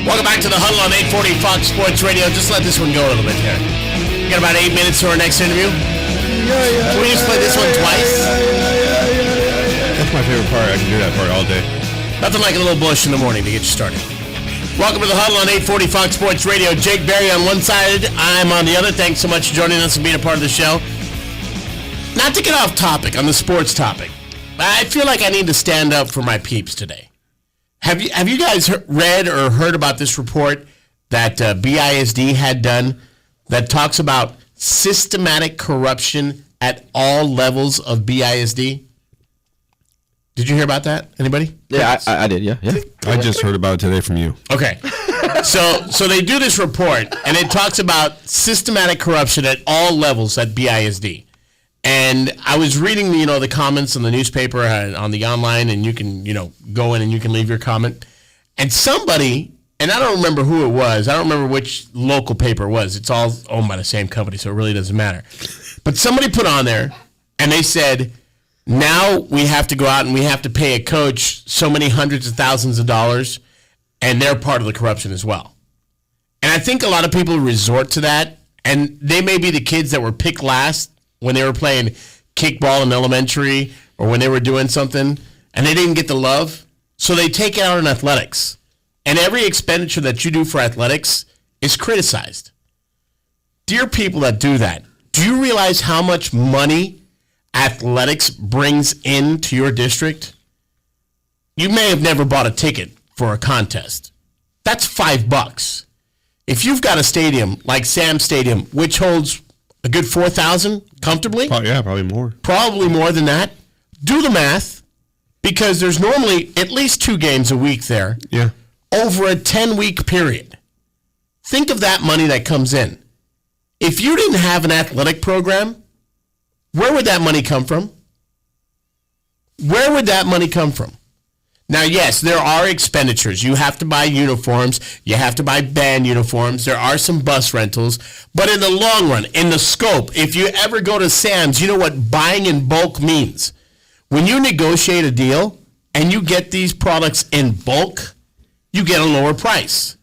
Welcome back to the Huddle on 840 Fox Sports Radio. Just let this one go a little bit here. We got about 8 minutes to our next interview. Can we just play this one twice? That's my favorite part. I can do that part all day. Nothing like a little bush in the morning to get you started. Welcome to the Huddle on 840 Fox Sports Radio. Jake Berry on one side, I'm on the other. Thanks so much for joining us and being a part of the show. Not to get off topic on the sports topic, but I feel like I need to stand up for my peeps today. Have you guys read or heard about this report that BISD had done that talks about systematic corruption at all levels of BISD? Did you hear about that? Anybody? Yeah, I did. Yeah. I just heard about it today from you. Okay. So they do this report, and it talks about systematic corruption at all levels at BISD. And I was reading, the comments in the newspaper on the online, and you can, go in and you can leave your comment. And somebody, and I don't remember who it was. I don't remember which local paper it was. It's all owned by the same company, so it really doesn't matter. But somebody put on there, and they said, now we have to go out and we have to pay a coach so many hundreds of thousands of dollars, and they're part of the corruption as well. And I think a lot of people resort to that, and they may be the kids that were picked last when they were playing kickball in elementary or when they were doing something, and they didn't get the love, so they take it out on athletics. And every expenditure that you do for athletics is criticized. Dear people that do that, do you realize how much money athletics brings into your district? You may have never bought a ticket for a contest. That's $5. If you've got a stadium like Sam Stadium, which holds a good 4,000 comfortably? Probably more. Probably more than that. Do the math, because there's normally at least 2 games a week there. Yeah. Over a 10-week period. Think of that money that comes in. If you didn't have an athletic program, where would that money come from? Where would that money come from? Now, yes, there are expenditures. You have to buy uniforms. You have to buy band uniforms. There are some bus rentals. But in the long run, in the scope, if you ever go to Sam's, you know what buying in bulk means. When you negotiate a deal and you get these products in bulk, you get a lower price.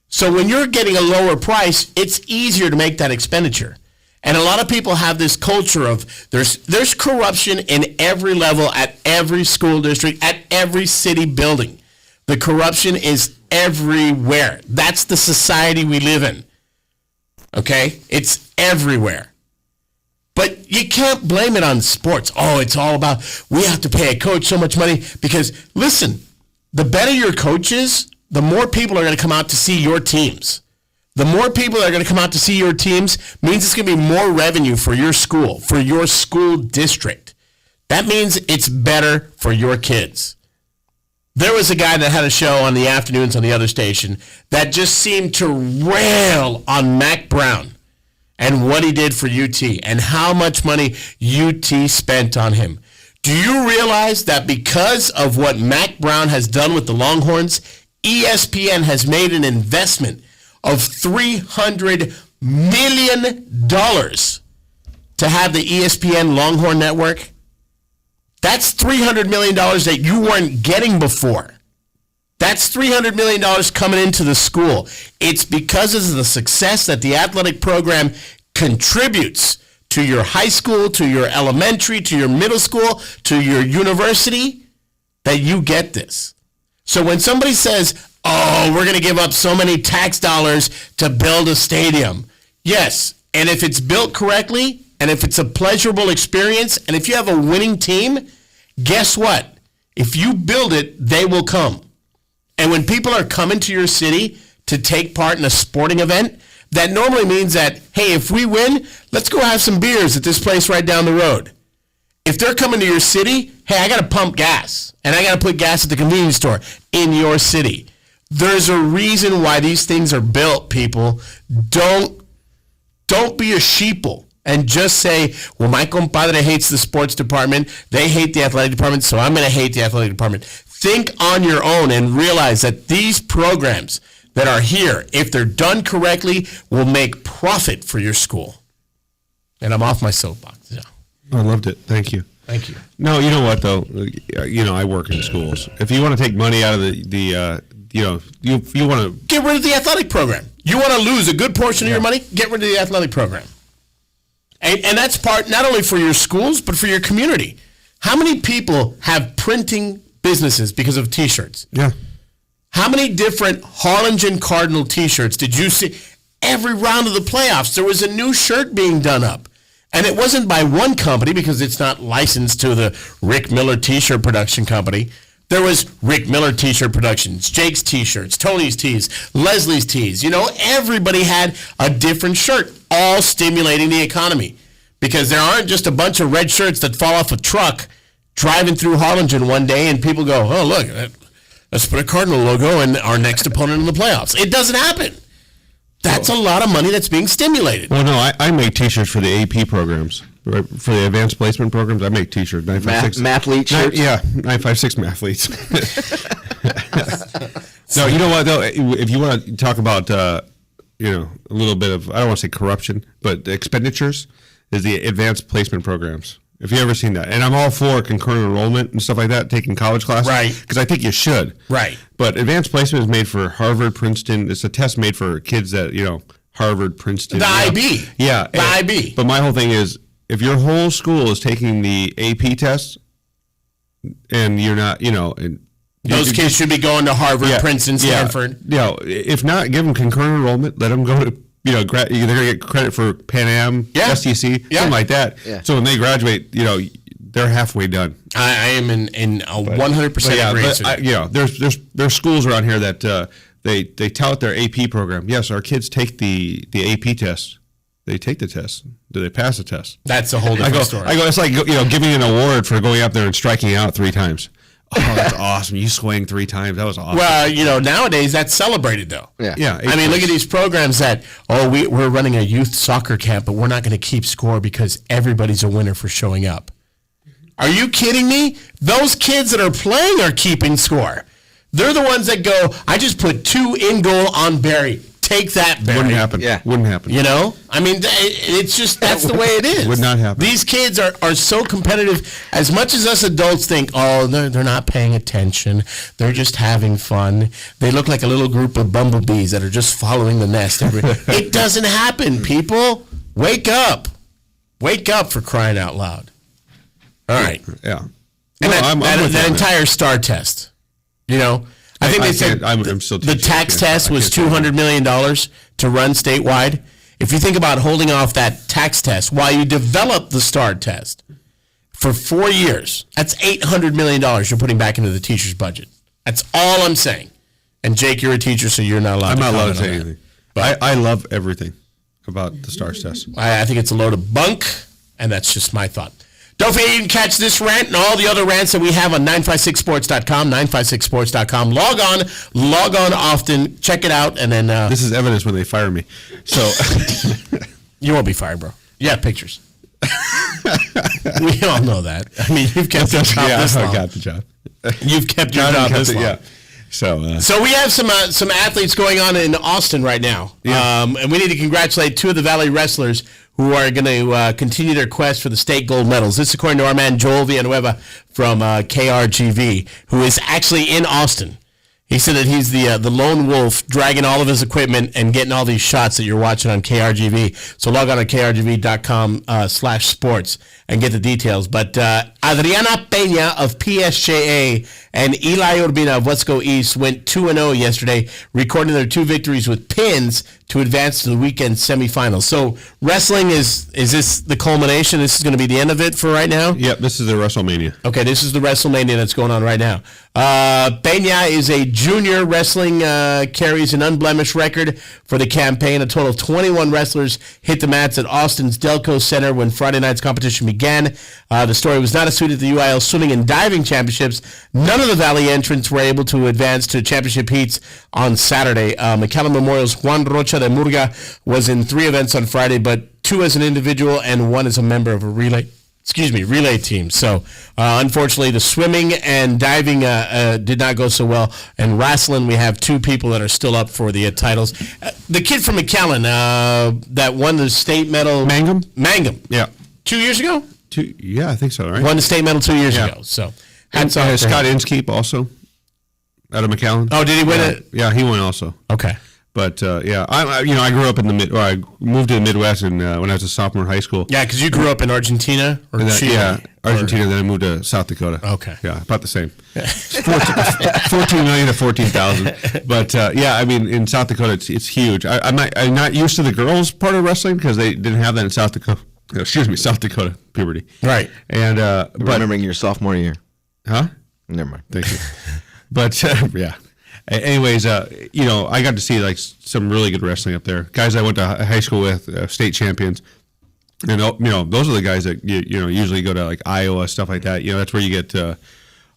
So when you're getting a lower price, it's easier to make that expenditure. And a lot of people have this culture of there's corruption in every level, at every school district, at every city building. The corruption is everywhere. That's the society we live in. Okay? It's everywhere. But you can't blame it on sports. Oh, it's all about, we have to pay a coach so much money because, listen, the better your coach is, the more people are going to come out to see your teams. The more people that are going to come out to see your teams means it's going to be more revenue for your school district. That means it's better for your kids. There was a guy that had a show on the afternoons on the other station that just seemed to rail on Mac Brown and what he did for UT and how much money UT spent on him. Do you realize that because of what Mac Brown has done with the Longhorns, ESPN has made an investment of $300 million to have the ESPN Longhorn Network? That's $300 million that you weren't getting before. That's $300 million coming into the school. It's because of the success that the athletic program contributes to your high school, to your elementary, to your middle school, to your university, that you get this. So when somebody says, oh, we're going to give up so many tax dollars to build a stadium. Yes, and if it's built correctly, and if it's a pleasurable experience, and if you have a winning team, guess what? If you build it, they will come. And when people are coming to your city to take part in a sporting event, that normally means that, hey, if we win, let's go have some beers at this place right down the road. If they're coming to your city, hey, I got to pump gas, and I got to put gas at the convenience store in your city. There's a reason why these things are built, people. Don't be a sheeple and just say, well, my compadre hates the sports department. They hate the athletic department, so I'm going to hate the athletic department. Think on your own and realize that these programs that are here, if they're done correctly, will make profit for your school. And I'm off my soapbox. Yeah. I loved it. Thank you. Thank you. No, you know what, though? I work in schools. If you want to take money out of the you want to get rid of the athletic program. You want to lose a good portion of your money? Get rid of the athletic program. And that's part not only for your schools, but for your community. How many people have printing businesses because of T-shirts? Yeah. How many different Harlingen Cardinal T-shirts did you see? Every round of the playoffs, there was a new shirt being done up. And it wasn't by one company because it's not licensed to the Rick Miller T-shirt production company. There was Rick Miller T-shirt productions, Jake's T-shirts, Tony's Tees, Leslie's Tees. Everybody had a different shirt, all stimulating the economy. Because there aren't just a bunch of red shirts that fall off a truck driving through Harlingen one day and people go, oh, look, let's put a Cardinal logo in our next opponent in the playoffs. It doesn't happen. That's a lot of money that's being stimulated. Well, no, I make T-shirts for the AP programs. Right, for the advanced placement programs, I make T-shirts. Mathlete shirts? 956 mathletes. No, you know what, though? If you want to talk about, a little bit of, I don't want to say corruption, but expenditures is the advanced placement programs. If you've ever seen that. And I'm all for concurrent enrollment and stuff like that, taking college classes. Right. Because I think you should. Right. But advanced placement is made for Harvard, Princeton. It's a test made for kids that, Harvard, Princeton. The IB. Yeah. The IB. But my whole thing is, if your whole school is taking the AP test and you're not, those kids should be going to Harvard, Princeton, Stanford. Yeah. If not, give them concurrent enrollment. Let them go to they're going to get credit for Pan Am, SEC, something like that. Yeah. So when they graduate, they're halfway done. I am in 100% agreement. There's schools around here that they tout their AP program. Yes, our kids take the AP test. They take the test. Do they pass the test? That's a whole different story. It's like giving an award for going up there and striking out 3 times. Oh, that's awesome. You swing 3 times. That was awesome. Well, nowadays that's celebrated, though. Yeah. I mean, look at these programs that, we're running a youth soccer camp, but we're not going to keep score because everybody's a winner for showing up. Are you kidding me? Those kids that are playing are keeping score. They're the ones that go, I just put 2 in goal on Barry. Take that, Barry. Wouldn't happen. Yeah. Wouldn't happen. I mean, it's just, that's the way it is. Would not happen. These kids are so competitive. As much as us adults think, they're not paying attention. They're just having fun. They look like a little group of bumblebees that are just following the nest. It doesn't happen, people. Wake up. Wake up, for crying out loud. All right. Yeah. And that entire STAR test, I think they said I'm still the tax test was $200 million to run statewide. If you think about holding off that tax test while you develop the STAR test for 4 years, that's $800 million you're putting back into the teacher's budget. That's all I'm saying. And Jake, you're a teacher, so you're not allowed I'm to not allowed to comment say on anything. But I love everything about the STAR test. I think it's a load of bunk, and that's just my thought. Don't forget you can catch this rant and all the other rants that we have on 956sports.com, 956sports.com. Log on often, check it out, and then... this is evidence when they fire me. So you won't be fired, bro. You have pictures. We all know that. I mean, you've kept your job this long. I got the job. You've kept your job this long. Yeah. So we have some athletes going on in Austin right now. Yeah. And we need to congratulate 2 of the Valley wrestlers who are going to continue their quest for the state gold medals. This is according to our man Joel Villanueva from KRGV, who is actually in Austin. He said that he's the lone wolf dragging all of his equipment and getting all these shots that you're watching on KRGV. So log on to krgv.com/sports and get the details. But Adriana Peña of PSJA and Eli Urbina of Let's Go East went 2-0 yesterday, recording their 2 victories with pins to advance to the weekend semifinals. So wrestling, is this the culmination? This is going to be the end of it for right now? Yep, this is the WrestleMania. Okay, this is the WrestleMania that's going on right now. Peña is a junior. Wrestling carries an unblemished record for the campaign. A total of 21 wrestlers hit the mats at Austin's Delco Center when Friday night's competition began. The story was not a suit at the UIL Swimming and Diving Championships. None of the Valley entrants were able to advance to championship heats on Saturday. McAllen Memorial's Juan Rocha de Murga was in 3 events on Friday, but 2 as an individual and 1 as a member of a relay team. So, unfortunately, the swimming and diving did not go so well. And wrestling, we have 2 people that are still up for the titles. The kid from McAllen that won the state medal. Mangum. Yeah. 2 years ago? Yeah, I think so, right? Won the state medal 2 years ago. So, hats off to Scott him. Inskeep also. out of McAllen. Oh, did he win it? Yeah, he won also. Okay. But I grew up in I moved to the Midwest when I was a sophomore in high school. Yeah, because you grew up in Argentina or Chile? Yeah, Argentina. Then I moved to South Dakota. Okay. Yeah, about the same. 14 million to 14,000. But I mean, in South Dakota, it's huge. I'm not used to the girls part of wrestling because they didn't have that in South Dakota. Excuse me, South Dakota puberty. Right. And remembering your sophomore year. Huh? Never mind. Thank you. But yeah. Anyways, I got to see like some really good wrestling up there. Guys I went to high school with, state champions, and those are the guys that usually go to like Iowa, stuff like that. That's where you get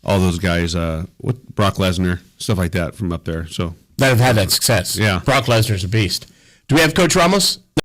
all those guys, with Brock Lesnar, stuff like that from up there. So that have had that success. Yeah. Brock Lesnar's a beast. Do we have Coach Ramos?